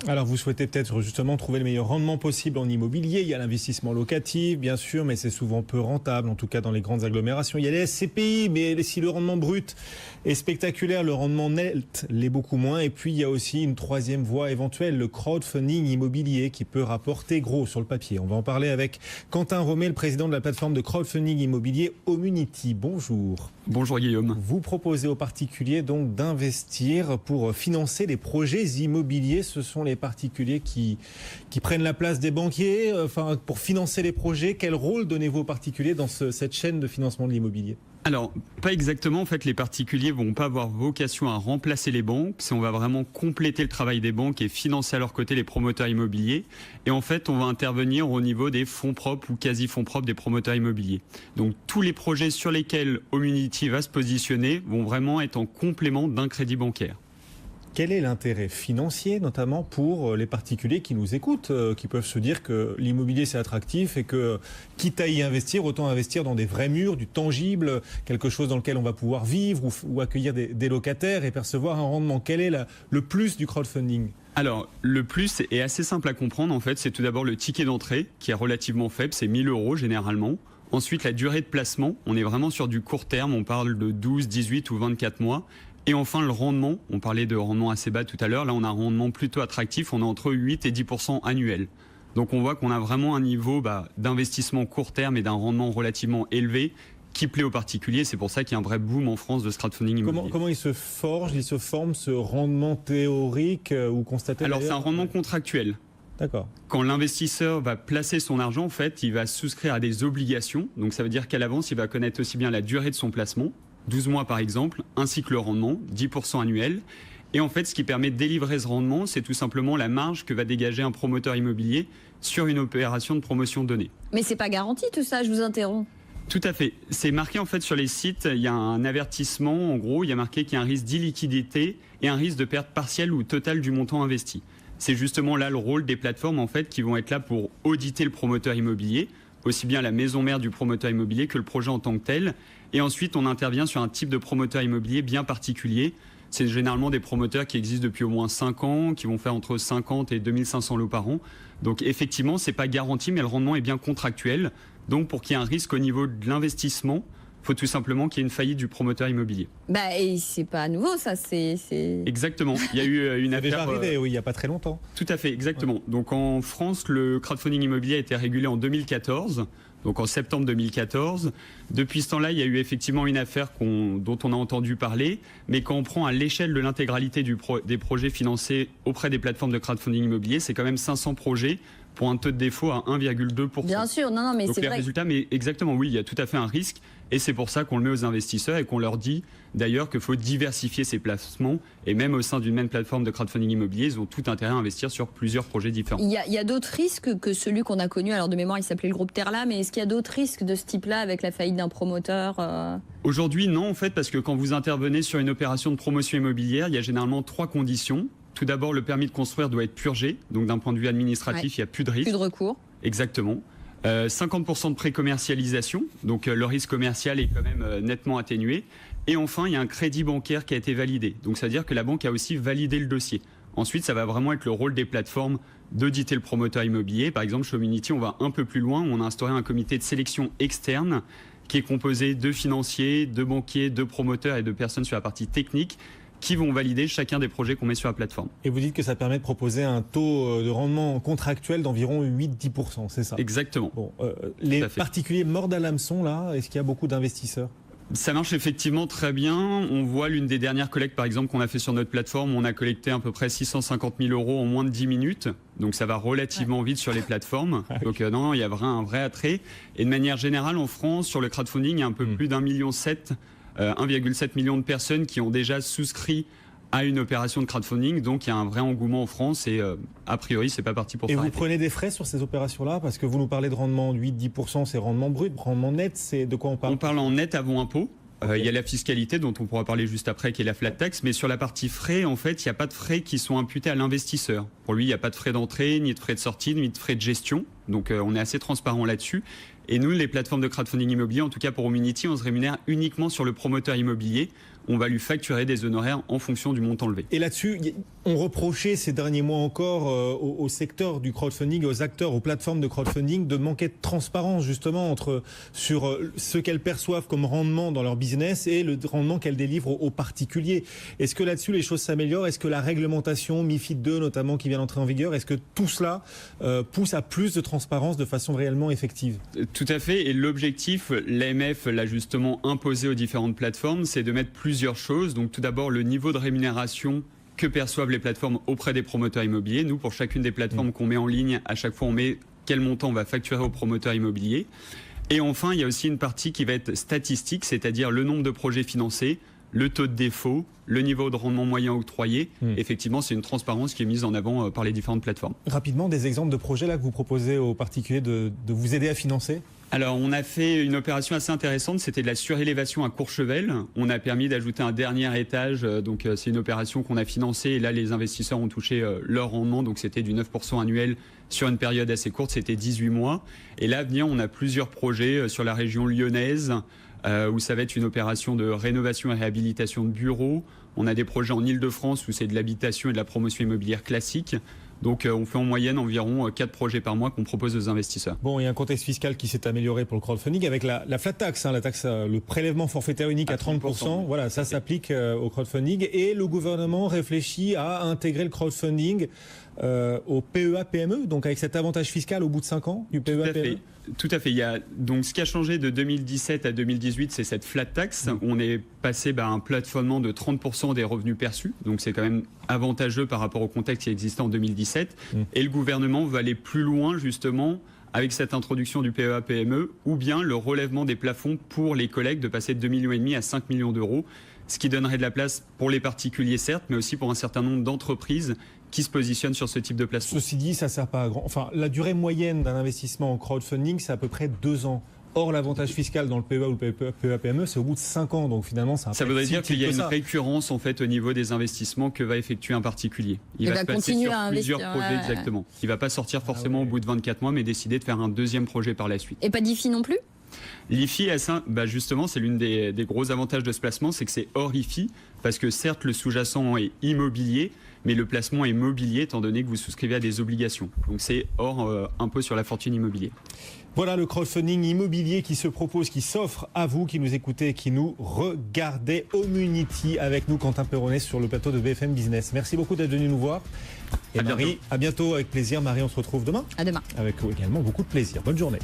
Alors vous souhaitez peut-être justement trouver le meilleur rendement possible en immobilier. Il y a l'investissement locatif, bien sûr, mais c'est souvent peu rentable, en tout cas dans les grandes agglomérations. Il y a les SCPI, mais si le rendement brut est spectaculaire, le rendement net l'est beaucoup moins. Et puis il y a aussi une troisième voie éventuelle, le crowdfunding immobilier, qui peut rapporter gros sur le papier. On va en parler avec Quentin Romé, le président de la plateforme de crowdfunding immobilier Homunity. Bonjour. Bonjour Guillaume. Vous proposez aux particuliers donc d'investir pour financer les projets immobiliers. Ce sont les particuliers qui prennent la place des banquiers, pour financer les projets. Quel rôle donnez-vous aux particuliers dans cette chaîne de financement de l'immobilier ? Alors, pas exactement. En fait, les particuliers vont pas avoir vocation à remplacer les banques. On va vraiment compléter le travail des banques et financer à leur côté les promoteurs immobiliers. Et en fait, on va intervenir au niveau des fonds propres ou quasi-fonds propres des promoteurs immobiliers. Donc, tous les projets sur lesquels Homunity va se positionner vont vraiment être en complément d'un crédit bancaire. Quel est l'intérêt financier, notamment pour les particuliers qui nous écoutent, qui peuvent se dire que l'immobilier c'est attractif et que, quitte à y investir, autant investir dans des vrais murs, du tangible, quelque chose dans lequel on va pouvoir vivre ou accueillir des locataires et percevoir un rendement. Quel est le plus du crowdfunding ? Alors, le plus est assez simple à comprendre. En fait, c'est tout d'abord le ticket d'entrée qui est relativement faible, c'est 1 000 € généralement. Ensuite, la durée de placement, on est vraiment sur du court terme, on parle de 12, 18 ou 24 mois. Et enfin, le rendement, on parlait de rendement assez bas tout à l'heure, là on a un rendement plutôt attractif, on est entre 8 et 10% annuel. Donc on voit qu'on a vraiment un niveau d'investissement court terme et d'un rendement relativement élevé qui plaît aux particuliers. C'est pour ça qu'il y a un vrai boom en France de crowdfunding immobilier. Comment il se forme ce rendement théorique ou constaté? Alors c'est un rendement contractuel. D'accord. Quand l'investisseur va placer son argent, en fait, il va souscrire à des obligations. Donc ça veut dire qu'à l'avance, il va connaître aussi bien la durée de son placement, 12 mois par exemple, ainsi que le rendement, 10% annuel. Et en fait, ce qui permet de délivrer ce rendement, c'est tout simplement la marge que va dégager un promoteur immobilier sur une opération de promotion donnée. Mais c'est pas garanti tout ça, je vous interromps. Tout à fait. C'est marqué en fait sur les sites, il y a un avertissement, en gros, il y a marqué qu'il y a un risque d'illiquidité et un risque de perte partielle ou totale du montant investi. C'est justement là le rôle des plateformes en fait qui vont être là pour auditer le promoteur immobilier, aussi bien la maison mère du promoteur immobilier que le projet en tant que tel. Et ensuite, on intervient sur un type de promoteur immobilier bien particulier. C'est généralement des promoteurs qui existent depuis au moins 5 ans, qui vont faire entre 50 et 2500 lots par an. Donc effectivement, c'est pas garanti, mais le rendement est bien contractuel. Donc pour qu'il y ait un risque au niveau de l'investissement, il faut tout simplement qu'il y ait une faillite du promoteur immobilier. Et c'est pas nouveau, ça, c'est... Exactement. Il y a eu une affaire... déjà arrivé, oui, il n'y a pas très longtemps. Tout à fait, exactement. Ouais. Donc en France, le crowdfunding immobilier a été régulé en 2014, donc en septembre 2014. Depuis ce temps-là, il y a eu effectivement une affaire dont on a entendu parler, mais quand on prend à l'échelle de l'intégralité des projets financés auprès des plateformes de crowdfunding immobilier, c'est quand même 500 projets pour un taux de défaut à 1,2%. Bien sûr, non, mais donc c'est les vrai. Résultats, mais exactement, oui, il y a tout à fait un risque. Et c'est pour ça qu'on le met aux investisseurs et qu'on leur dit d'ailleurs qu'il faut diversifier ses placements. Et même au sein d'une même plateforme de crowdfunding immobilier, ils ont tout intérêt à investir sur plusieurs projets différents. Il y a d'autres risques que celui qu'on a connu. Alors de mémoire, il s'appelait le groupe Terla, mais est-ce qu'il y a d'autres risques de ce type-là avec la faillite d'un promoteur Aujourd'hui, non, en fait, parce que quand vous intervenez sur une opération de promotion immobilière, il y a généralement 3 conditions. Tout d'abord, le permis de construire doit être purgé. Donc d'un point de vue administratif, il n'y a plus de risque. Plus de recours. Exactement. 50% de pré-commercialisation, donc le risque commercial est quand même nettement atténué. Et enfin, il y a un crédit bancaire qui a été validé. Donc ça veut dire que la banque a aussi validé le dossier. Ensuite, ça va vraiment être le rôle des plateformes d'auditer le promoteur immobilier. Par exemple, chez Homunity, on va un peu plus loin. On a instauré un comité de sélection externe qui est composé de financiers, de banquiers, de promoteurs et de personnes sur la partie technique qui vont valider chacun des projets qu'on met sur la plateforme. Et vous dites que ça permet de proposer un taux de rendement contractuel d'environ 8-10%, c'est ça? Exactement. Bon, les particuliers mordent à l'hameçon, là, est-ce qu'il y a beaucoup d'investisseurs? Ça marche effectivement très bien. On voit l'une des dernières collectes, par exemple, qu'on a fait sur notre plateforme. On a collecté à peu près 650 000 € en moins de 10 minutes. Donc ça va relativement vite sur les plateformes. Donc non, il y a un vrai attrait. Et de manière générale, en France, sur le crowdfunding, il y a un peu plus d'1,7 million 1,7 million de personnes qui ont déjà souscrit à une opération de crowdfunding, donc il y a un vrai engouement en France et a priori c'est pas parti pour s'arrêter. Et vous prenez des frais sur ces opérations-là? Parce que vous nous parlez de rendement 8-10%, c'est rendement brut, rendement net, c'est de quoi on parle? On parle en net avant impôt. Il y a la fiscalité dont on pourra parler juste après qui est la flat tax, mais sur la partie frais, en fait, il n'y a pas de frais qui sont imputés à l'investisseur. Pour lui, il n'y a pas de frais d'entrée, ni de frais de sortie, ni de frais de gestion. Donc on est assez transparent là-dessus. Et nous, les plateformes de crowdfunding immobilier, en tout cas pour Homunity, on se rémunère uniquement sur le promoteur immobilier. on va lui facturer des honoraires en fonction du montant levé. Et là-dessus, on reprochait ces derniers mois encore au secteur du crowdfunding, aux acteurs, aux plateformes de crowdfunding de manquer de transparence justement sur ce qu'elles perçoivent comme rendement dans leur business et le rendement qu'elles délivrent aux particuliers. Est-ce que là-dessus les choses s'améliorent? Est-ce que la réglementation, MiFID 2 notamment qui vient d'entrer en vigueur, est-ce que tout cela pousse à plus de transparence de façon réellement effective? Tout à fait, et l'objectif, l'AMF l'a justement imposé aux différentes plateformes, c'est de mettre plusieurs choses. Donc tout d'abord le niveau de rémunération que perçoivent les plateformes auprès des promoteurs immobiliers. Nous, pour chacune des plateformes qu'on met en ligne, à chaque fois on met quel montant on va facturer aux promoteurs immobiliers. Et enfin, il y a aussi une partie qui va être statistique, c'est-à-dire le nombre de projets financés, le taux de défaut, le niveau de rendement moyen octroyé. Effectivement, c'est une transparence qui est mise en avant par les différentes plateformes. Rapidement, des exemples de projets là que vous proposez aux particuliers de vous aider à financer? Alors, on a fait une opération assez intéressante, c'était de la surélévation à Courchevel. On a permis d'ajouter un dernier étage, donc c'est une opération qu'on a financée et là, les investisseurs ont touché leur rendement, donc c'était du 9% annuel sur une période assez courte, c'était 18 mois. Et là, à venir, on a plusieurs projets sur la région lyonnaise, où ça va être une opération de rénovation et réhabilitation de bureaux. On a des projets en Ile-de-France où c'est de l'habitation et de la promotion immobilière classique. Donc on fait en moyenne environ 4 projets par mois qu'on propose aux investisseurs. Bon, il y a un contexte fiscal qui s'est amélioré pour le crowdfunding avec la flat tax, la taxe, le prélèvement forfaitaire unique à 30%. Voilà, ça s'applique au crowdfunding et le gouvernement réfléchit à intégrer le crowdfunding au PEA-PME, donc avec cet avantage fiscal au bout de 5 ans du PEA-PME. Tout à fait. Il y a, donc, ce qui a changé de 2017 à 2018, c'est cette flat tax. On est passé à un plafonnement de 30% des revenus perçus. Donc c'est quand même avantageux par rapport au contexte qui existait en 2017. Et le gouvernement va aller plus loin justement avec cette introduction du PEA-PME ou bien le relèvement des plafonds pour les collègues de passer de 2,5 millions à 5 millions d'euros. Ce qui donnerait de la place pour les particuliers certes, mais aussi pour un certain nombre d'entreprises qui se positionnent sur ce type de placement. Ceci dit, ça ne sert pas à grand. Enfin, la durée moyenne d'un investissement en crowdfunding, c'est à peu près 2 ans. Or, l'avantage fiscal dans le PEA ou le PEA-PME, c'est au bout de 5 ans. Donc finalement, ça voudrait dire qu'il y a une récurrence en fait au niveau des investissements que va effectuer un particulier. Il va se passer sur plusieurs projets exactement. Il ne va pas sortir forcément au bout de 24 mois, mais décider de faire un deuxième projet par la suite. Et pas d'IFI non plus? L'IFI, justement, c'est l'une des gros avantages de ce placement, c'est que c'est hors IFI, parce que certes, le sous-jacent est immobilier, mais le placement est mobilier, étant donné que vous souscrivez à des obligations. Donc c'est hors impôt sur la fortune immobilière. Voilà le crowdfunding immobilier qui se propose, qui s'offre à vous, qui nous écoutez, qui nous regardez. Homunity avec nous, Quentin Perronnet, sur le plateau de BFM Business. Merci beaucoup d'être venu nous voir. Et Marie, à bientôt avec plaisir. Marie, on se retrouve demain. À demain. Avec également beaucoup de plaisir. Bonne journée.